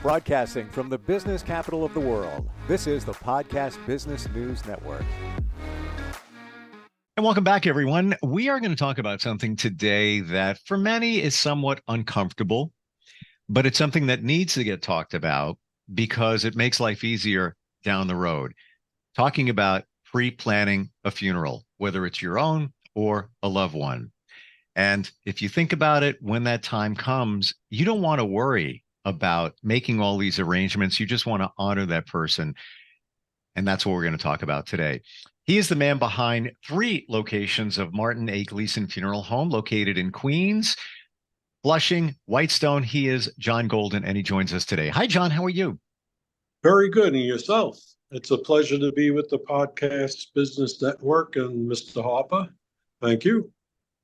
Broadcasting from the business capital of the world, this is the Podcast Business News Network. And welcome back, everyone. We are going to talk about something today that for many is somewhat uncomfortable, but it's something that needs to get talked about because it makes life easier down the road. Talking about pre-planning a funeral, whether it's your own or a loved one. And if you think about it, when that time comes, you don't want to worry about making all these arrangements. You just want to honor that person. And that's what we're going to talk about today. He is the man behind 3 locations of Martin A. Gleason Funeral Home located in Queens, Flushing, Whitestone. He is John Golden, and he joins us today. Hi, John. How are you? Very good. And yourself? It's a pleasure to be with the Podcast Business Network and Mr. Harper. Thank you.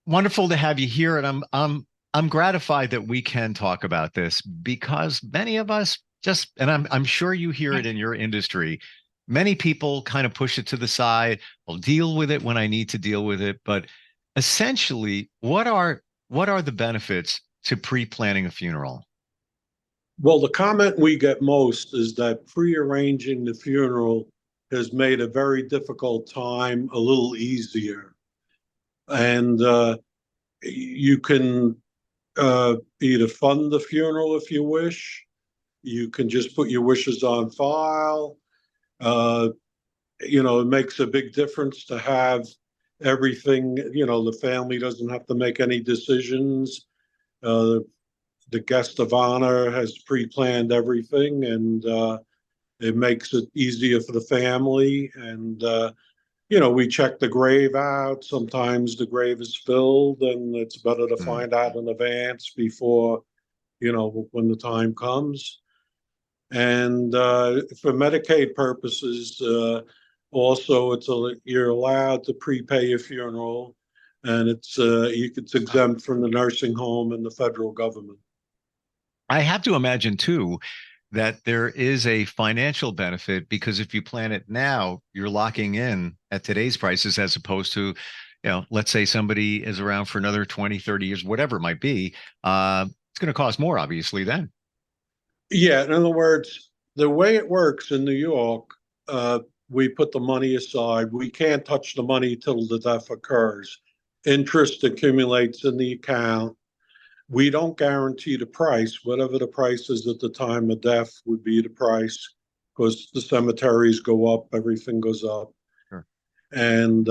Wonderful to have you here. And I'm gratified that we can talk about this because many of us just, and I'm sure you hear it in your industry, many people kind of push it to the side. I'll deal with it when I need to deal with it. But essentially, what are the benefits to pre-planning a funeral? Well, the comment we get most is that pre-arranging the funeral has made a very difficult time a little easier. And you can either fund the funeral if you wish. You can just put your wishes on file. It makes a big difference to have everything. The family doesn't have to make any decisions. The guest of honor has pre-planned everything, and it makes it easier for the family. And we check the grave out. Sometimes the grave is filled, and it's better to find out in advance before, when the time comes. And for Medicaid purposes, also, you're allowed to prepay a funeral, and it's exempt from the nursing home and the federal government. I have to imagine, too, that there is a financial benefit because if you plan it now, you're locking in at today's prices as opposed to, let's say somebody is around for another 20, 30 years, whatever it might be. It's going to cost more, obviously, then. Yeah. In other words, the way it works in New York, we put the money aside. We can't touch the money till the death occurs. Interest accumulates in the account. We don't guarantee the price. Whatever the price is at the time of death would be the price, because the cemeteries go up, everything goes up. Sure. And,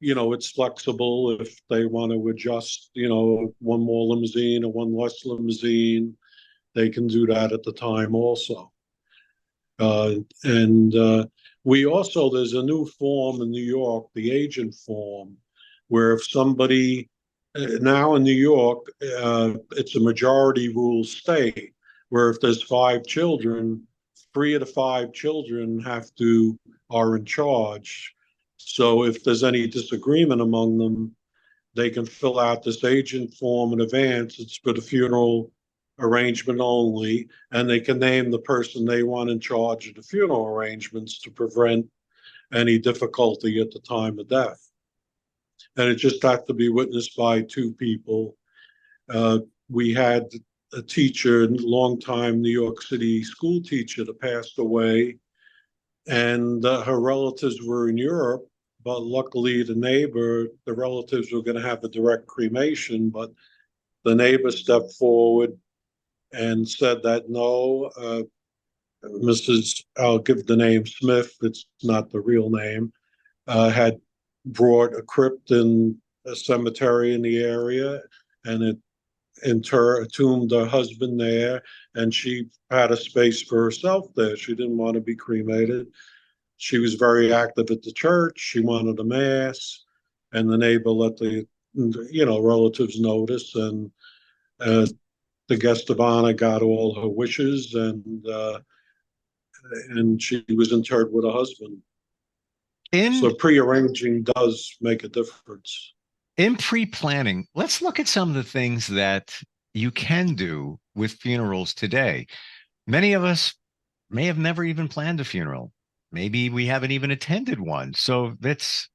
it's flexible if they want to adjust, one more limousine or one less limousine, they can do that at the time also. We also, there's a new form in New York, the agent form, where if somebody, now in New York, it's a majority rule state, where if there's 5 children, 3 of the 5 children are in charge. So if there's any disagreement among them, they can fill out this agent form in advance. It's for the funeral arrangement only, and they can name the person they want in charge of the funeral arrangements to prevent any difficulty at the time of death. And it just had to be witnessed by 2 people. We had a teacher, a long-time New York City school teacher, that passed away, and her relatives were in Europe, but luckily the relatives were going to have a direct cremation, but the neighbor stepped forward and said that no, I'll give the name Smith, it's not the real name, had brought a crypt in a cemetery in the area, and it entombed her husband there, and she had a space for herself there. She didn't want to be cremated. She was very active at the church. She wanted a mass, and the neighbor let the relatives notice, and the guest of honor got all her wishes, and she was interred with her husband. So pre-arranging does make a difference. In pre-planning, let's look at some of the things that you can do with funerals today. Many of us may have never even planned a funeral. Maybe we haven't even attended one. So it's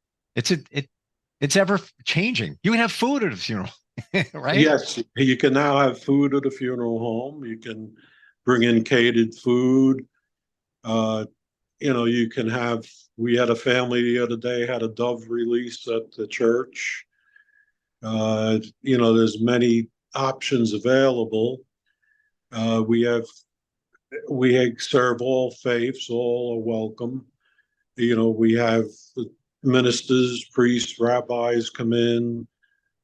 ever changing. You can have food at a funeral, right? Yes, you can now have food at a funeral home. You can bring in catered food. You can have, we had a family the other day had a dove release at the church. There's many options available. We serve all faiths, all are welcome. We have the ministers, priests, rabbis come in.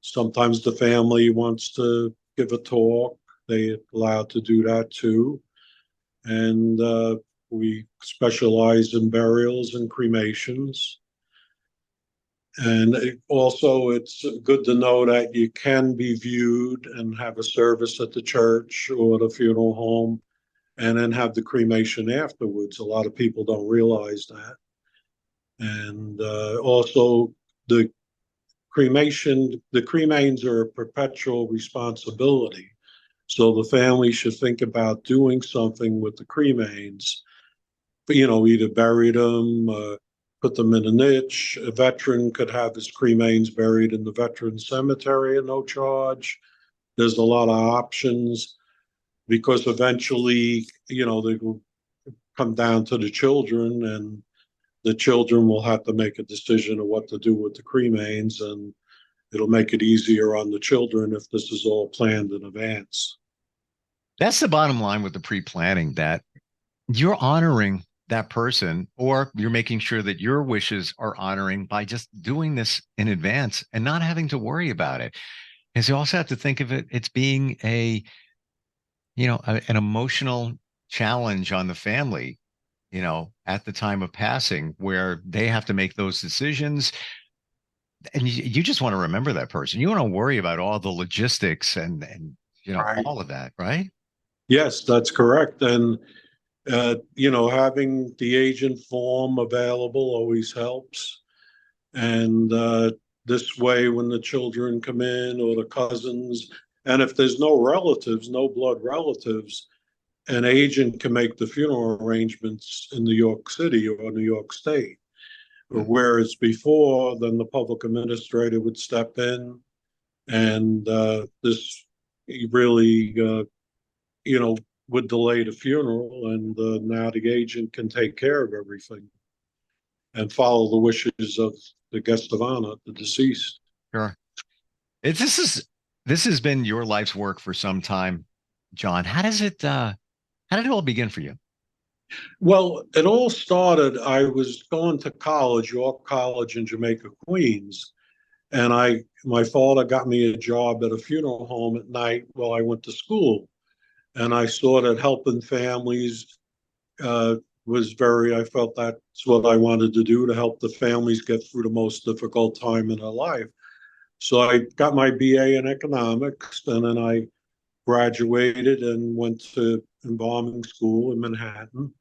Sometimes the family wants to give a talk. They're allowed to do that too. And we specialize in burials and cremations. And it's good to know that you can be viewed and have a service at the church or the funeral home and then have the cremation afterwards. A lot of people don't realize that. And also the cremains are a perpetual responsibility. So the family should think about doing something with the cremains, either bury them, put them in a niche. A veteran could have his cremains buried in the veteran cemetery at no charge. There's a lot of options because eventually, they will come down to the children, and the children will have to make a decision of what to do with the cremains, and it'll make it easier on the children if this is all planned in advance. That's the bottom line with the pre-planning, that you're honoring that person, or you're making sure that your wishes are honoring by just doing this in advance and not having to worry about it. Because you also have to think of it, it's being an emotional challenge on the family, at the time of passing, where they have to make those decisions. And you just want to remember that person. You don't want to worry about all the logistics and Right. all of that, right? Yes, that's correct. And having the agent form available always helps. And this way, when the children come in or the cousins, and if there's no relatives, no blood relatives, an agent can make the funeral arrangements in New York City or New York State. Mm. Whereas before, then the public administrator would step in, and this really, would delay the funeral, and now the agent can take care of everything and follow the wishes of the guest of honor, the deceased. Sure. This has been your life's work for some time, John. How did it all begin for you? Well, it all started, I was going to college, York College in Jamaica, Queens, and my father got me a job at a funeral home at night while I went to school. And I saw that helping families I felt that's what I wanted to do, to help the families get through the most difficult time in their life. So I got my BA in economics, and then I graduated and went to embalming school in Manhattan.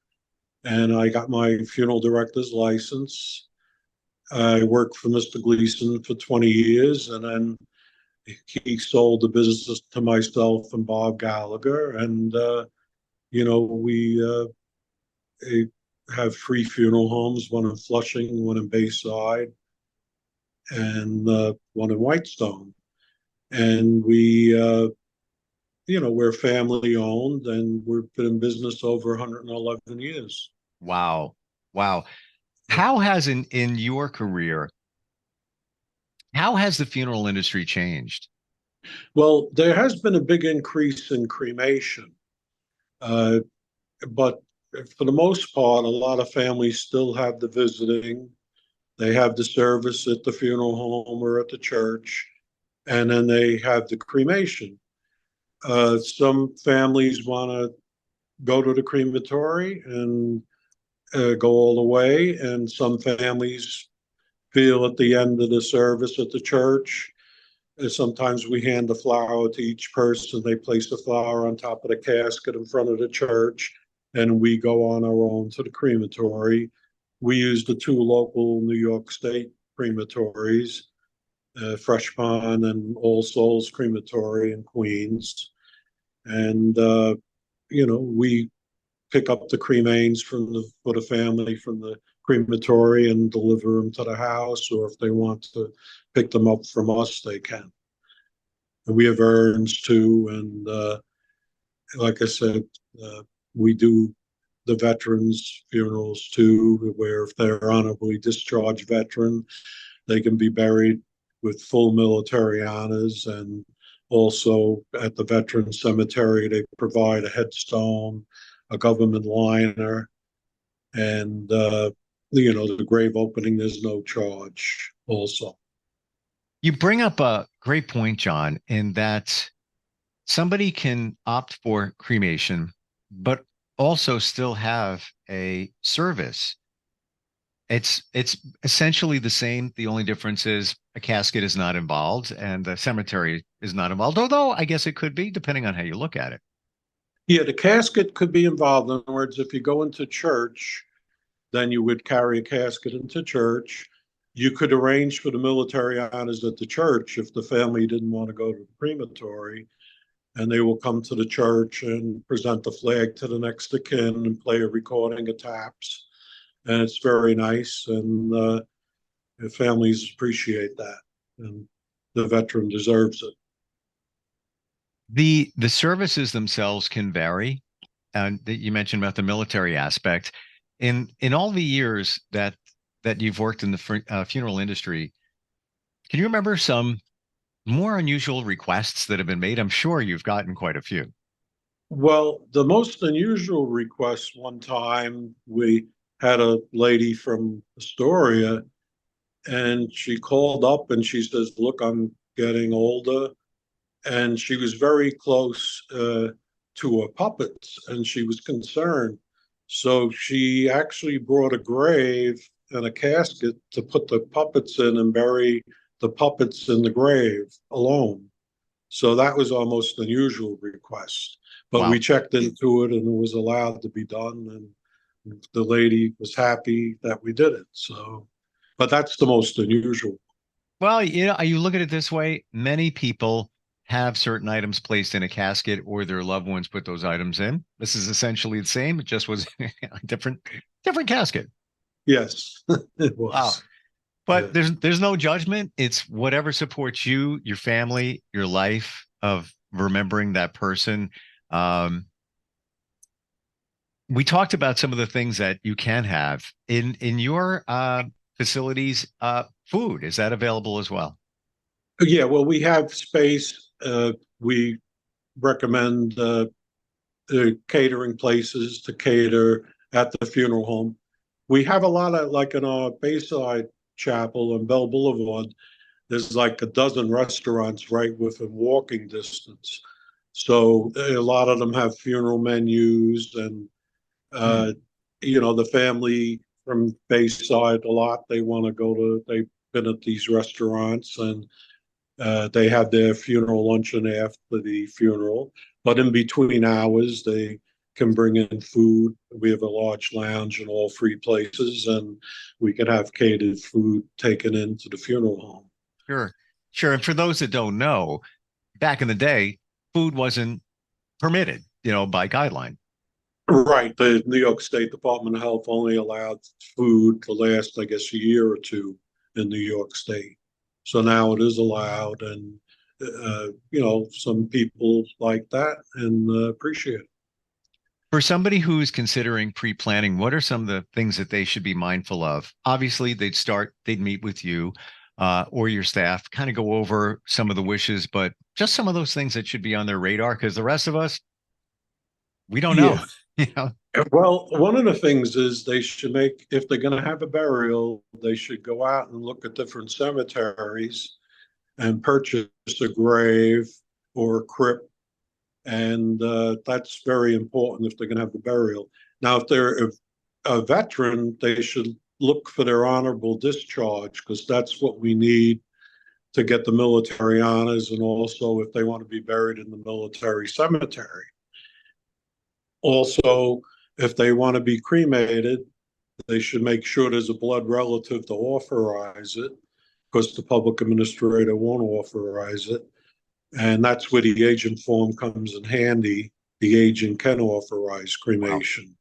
And I got my funeral director's license. I worked for Mr. Gleason for 20 years, and then he sold the business to myself and Bob Gallagher. And, we have 3 funeral homes, one in Flushing, one in Bayside, and one in Whitestone. And we're family owned, and we've been in business over 111 years. Wow. Wow. How has in your career, how has the funeral industry changed? Well, there has been a big increase in cremation, but for the most part, a lot of families still have the visiting. They have the service at the funeral home or at the church, and then they have the cremation. Some families want to go to the crematory and go all the way, and some families feel at the end of the service at the church. Sometimes we hand a flower to each person. They place the flower on top of the casket in front of the church, and we go on our own to the crematory. We use the 2 local New York State crematories, Fresh Pond and All Souls Crematory in Queens. And, we pick up the cremains for the family from the crematory and deliver them to the house, or if they want to pick them up from us, they can. And we have urns too, and like I said, we do the veterans' funerals too, where if they're honorably discharged veteran, they can be buried with full military honors. And also at the veteran cemetery, they provide a headstone, a government liner, and the grave opening. There's no charge. Also, You bring up a great point, John, in that somebody can opt for cremation, but also still have a service. It's essentially the same. The only difference is a casket is not involved and the cemetery is not involved, although I guess it could be, depending on how you look at it. yeah, the casket could be involved. In other words, if you go into church, then you would carry a casket into church. You could arrange for the military honors at the church if the family didn't want to go to the crematory, and they will come to the church and present the flag to the next of kin and play a recording of taps. And it's very nice, and the families appreciate that, and the veteran deserves it. The services themselves can vary. And you mentioned about the military aspect. In all the years that you've worked in the funeral industry, can you remember some more unusual requests that have been made? I'm sure you've gotten quite a few. Well, the most unusual request one time, we had a lady from Astoria, and she called up and she says, "Look, I'm getting older." And she was very close to her puppets, and she was concerned. So she actually brought a grave and a casket to put the puppets in and bury the puppets in the grave alone. So that was almost an unusual request. But we Wow. checked into it and it was allowed to be done. And the lady was happy that we did it. So, but that's the most unusual. Well, you look at it this way, many people have certain items placed in a casket or their loved ones put those items in. This is essentially the same. It just was a different casket. Yes, it Wow. was. But Yeah. there's no judgment. It's whatever supports you, your family, your life of remembering that person. Um, we talked about some of the things that you can have in your facilities. Food, is that available as well? Yeah, well, we have space. We recommend catering places to cater at the funeral home. We have a lot of, like in our Bayside Chapel on Bell Boulevard, there's like a dozen restaurants right within walking distance. So a lot of them have funeral menus, and Hmm. uh, the family from Bayside a lot. They want to go to. They've been at these restaurants, and they have their funeral luncheon after the funeral, but in between hours, they can bring in food. We have a large lounge in all three places, and we can have catered food taken into the funeral home. Sure. Sure. And for those that don't know, back in the day, food wasn't permitted, by guideline. Right. The New York State Department of Health only allowed food to last, I guess, a year or two in New York State. So now it is allowed, and some people like that and appreciate it. For somebody who's considering pre-planning, what are some of the things that they should be mindful of? Obviously, they'd meet with you or your staff, kind of go over some of the wishes, but just some of those things that should be on their radar because the rest of us, we don't know. Yeah. You know, Well, one of the things is they should make, if they're going to have a burial, they should go out and look at different cemeteries and purchase a grave or a crypt. And that's very important if they're going to have the burial. Now, if they're a veteran, they should look for their honorable discharge, because that's what we need to get the military honors, and also if they want to be buried in the military cemetery. Also, if they want to be cremated, they should make sure there's a blood relative to authorize it, because the public administrator won't authorize it. And that's where the agent form comes in handy. The agent can authorize wow. cremation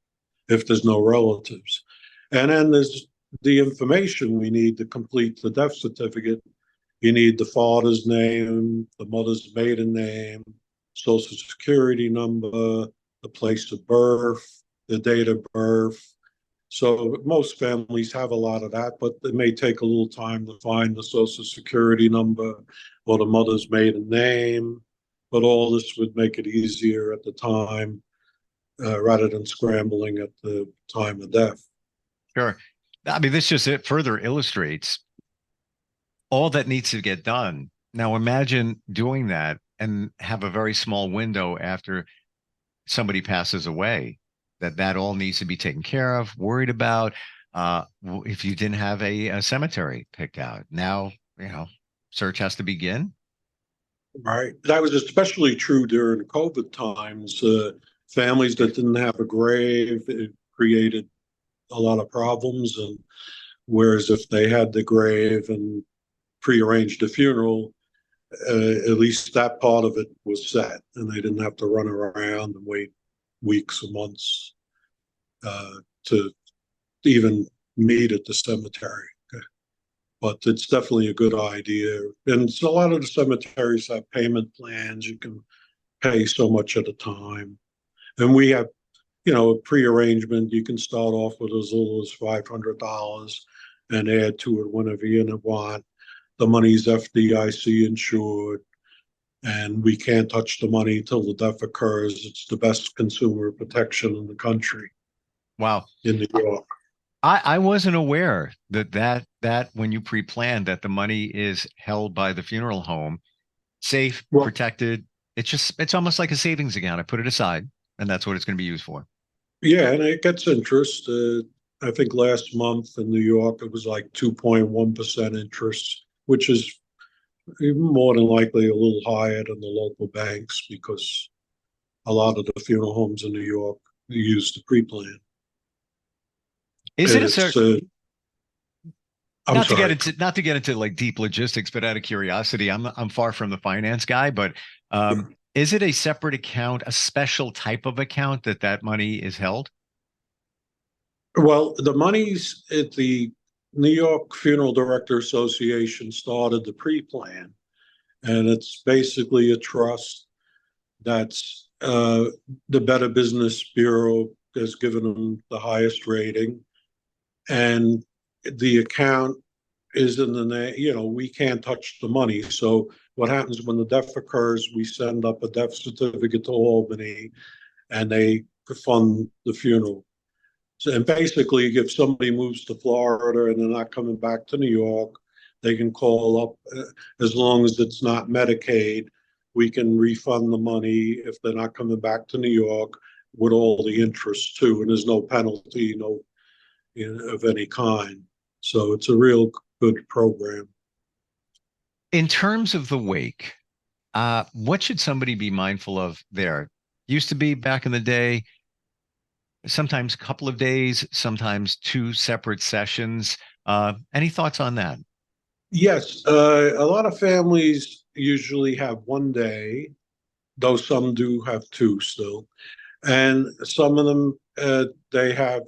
if there's no relatives. And then there's the information we need to complete the death certificate. You need the father's name, the mother's maiden name, social security number, the place of birth, the date of birth. So most families have a lot of that, but it may take a little time to find the social security number or the mother's maiden name. But all this would make it easier at the time rather than scrambling at the time of death. Sure. I mean, this just it further illustrates all that needs to get done. Now imagine doing that and have a very small window after somebody passes away that all needs to be taken care of, worried about. If you didn't have a cemetery picked out, now, search has to begin. Right. That was especially true during COVID times. Families that didn't have a grave, it created a lot of problems. And whereas if they had the grave and prearranged a funeral, at least that part of it was set, and they didn't have to run around and wait weeks or months to even meet at the cemetery. But it's definitely a good idea. And so a lot of the cemeteries have payment plans. You can pay so much at a time. And we have, a prearrangement. You can start off with as little as $500 and add to it whenever you want. The money's FDIC insured, and we can't touch the money till the death occurs. It's the best consumer protection in the country. Wow. In New York. I wasn't aware that when you pre-plan that the money is held by the funeral home, safe, protected. It's almost like a savings account. I put it aside, and that's what it's going to be used for. Yeah, and it gets interest. I think last month in New York it was like 2.1% interest, which is more than likely a little higher than the local banks because a lot of the funeral homes in New York use the pre-plan. Is it a certain? Not to get into like deep logistics, but out of curiosity, I'm far from the finance guy, but is it a separate account, a special type of account that money is held? Well, the money's at the New York Funeral Director Association started the pre-plan, and it's basically a trust that's the Better Business Bureau has given them the highest rating. And the account is in the name, we can't touch the money. So what happens when the death occurs, we send up a death certificate to Albany and they fund the funeral. So, and basically, if somebody moves to Florida and they're not coming back to New York, they can call up, as long as it's not Medicaid, we can refund the money if they're not coming back to New York with all the interest too. And there's no penalty, of any kind. So it's a real good program. In terms of the wake, what should somebody be mindful of there? Used to be back in the day, sometimes a couple of days, sometimes 2 separate sessions. Any thoughts on that? Yes, a lot of families usually have one day, though some do have 2 still. And some of them,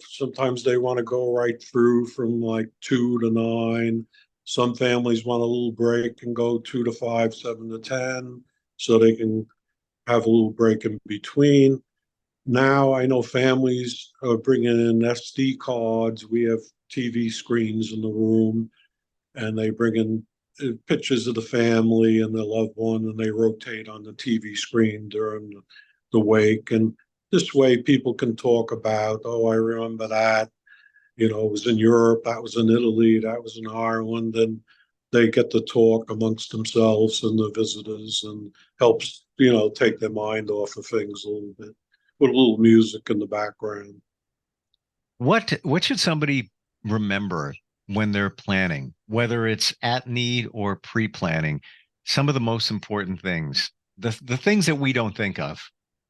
sometimes they want to go right through from like 2 to 9. Some families want a little break and go 2 to 5, 7 to 10, so they can have a little break in between. Now I know families are bringing in SD cards. We have TV screens in the room, and they bring in pictures of the family and their loved one, and they rotate on the TV screen during the wake. And this way people can talk about, oh, I remember that, it was in Europe, that was in Italy, that was in Ireland, and they get to talk amongst themselves and the visitors, and helps, take their mind off of things a little bit with a little music in the background. What should somebody remember when they're planning, whether it's at need or pre-planning, some of the most important things, the things that we don't think of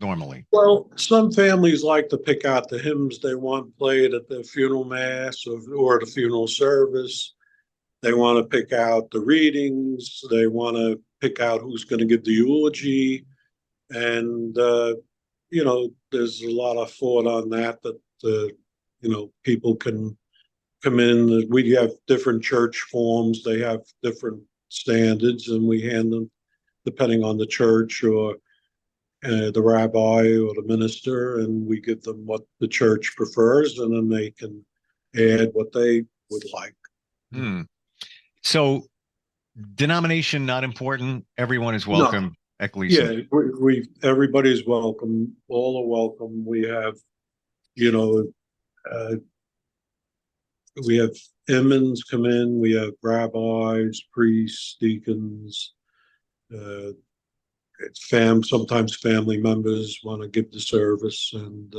normally? Well, some families like to pick out the hymns they want played at the funeral mass or the funeral service. They want to pick out the readings. They want to pick out who's going to give the eulogy. And, there's a lot of thought on that, people can come in. We have different church forms. They have different standards, and we hand them depending on the church or the rabbi or the minister, and we give them what the church prefers, and then they can add what they would like. So denomination not important. Everyone is welcome at Gleason. Yeah, everybody's welcome. All are welcome. We have, we have imams come in. We have rabbis, priests, deacons. Sometimes family members want to give the service, and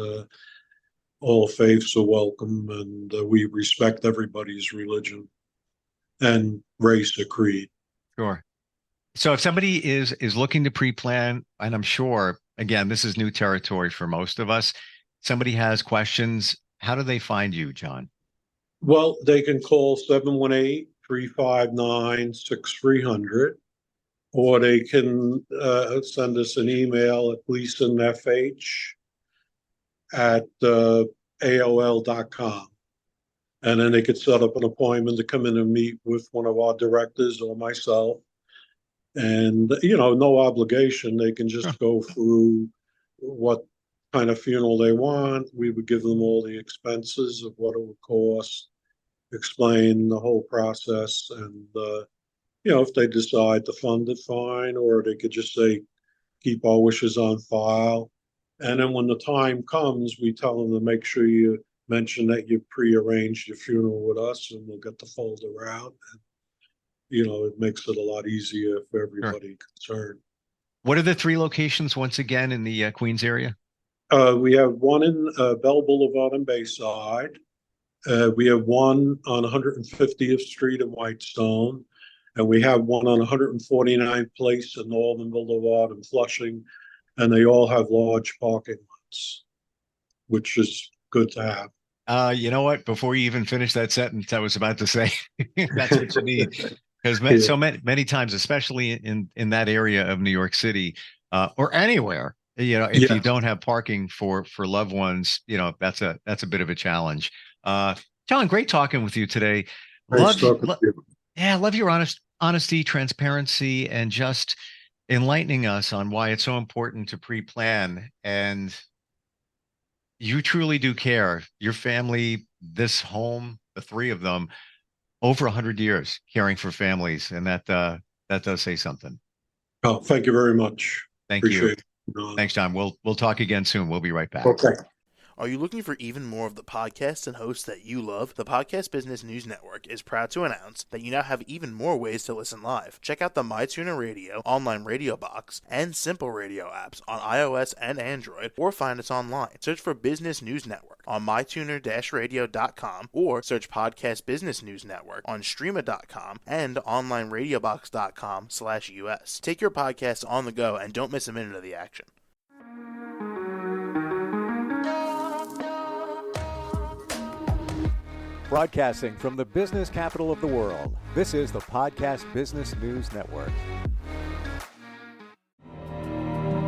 all faiths are welcome, and we respect everybody's religion and race or creed. Sure. So if somebody is looking to pre-plan, and I'm sure, again, this is new territory for most of us, somebody has questions, how do they find you, John? Well, they can call 718-359-6300, or they can send us an email at gleasonfh@aol.com. And then they could set up an appointment to come in and meet with one of our directors or myself. And, no obligation. They can just go through what kind of funeral they want. We would give them all the expenses of what it would cost, explain the whole process. And, if they decide to fund it, fine. Or they could just say, keep our wishes on file. And then when the time comes, we tell them to make sure you mention that you pre-arranged your funeral with us, and we'll get the folder out. And, it makes it a lot easier for everybody concerned. What are the 3 locations once again in the Queens area? We have one in Bell Boulevard and Bayside. We have one on 150th Street in Whitestone. And we have one on 149th Place in Northern Boulevard and Flushing. And they all have large parking lots, which is good to have. You know what? Before you even finish that sentence, I was about to say that's what you need. Because so many times, especially in that area of New York City or anywhere, if you don't have parking for loved ones, that's a bit of a challenge. John, great talking with you today. Love your honesty, transparency, and just enlightening us on why it's so important to pre-plan. And you truly do care. Your family, this home, the 3 of them, over 100 years caring for families, and that does say something. Oh, thank you very much. Appreciate you. Thanks, John. We'll talk again soon. We'll be right back. Okay. Are you looking for even more of the podcasts and hosts that you love? The Podcast Business News Network is proud to announce that you now have even more ways to listen live. Check out the MyTuner Radio, online radio box, and Simple Radio apps on iOS and Android, or find us online. Search for Business News Network on mytuner-radio.com, or search Podcast Business News Network on streama.com and onlineradiobox.com/US. Take your podcast on the go and don't miss a minute of the action. Broadcasting from the business capital of the world, this is the Podcast Business News Network.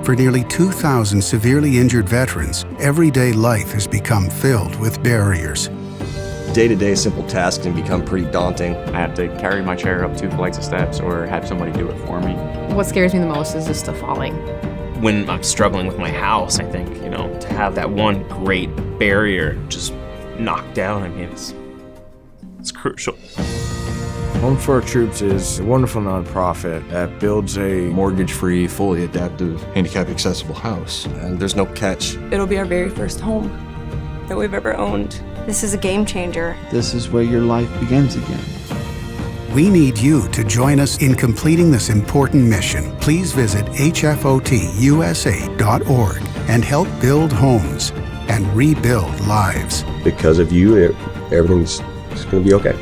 For nearly 2,000 severely injured veterans, everyday life has become filled with barriers. Day-to-day simple tasks can become pretty daunting. I have to carry my chair up 2 flights of steps or have somebody do it for me. What scares me the most is just the falling. When I'm struggling with my house, I think, to have that one great barrier just knocked down, it's crucial. Home for Our Troops is a wonderful nonprofit that builds a mortgage-free, fully adaptive, handicap-accessible house. And there's no catch. It'll be our very first home that we've ever owned. This is a game changer. This is where your life begins again. We need you to join us in completing this important mission. Please visit hfotusa.org and help build homes and rebuild lives. Because of you, everything's going to be okay.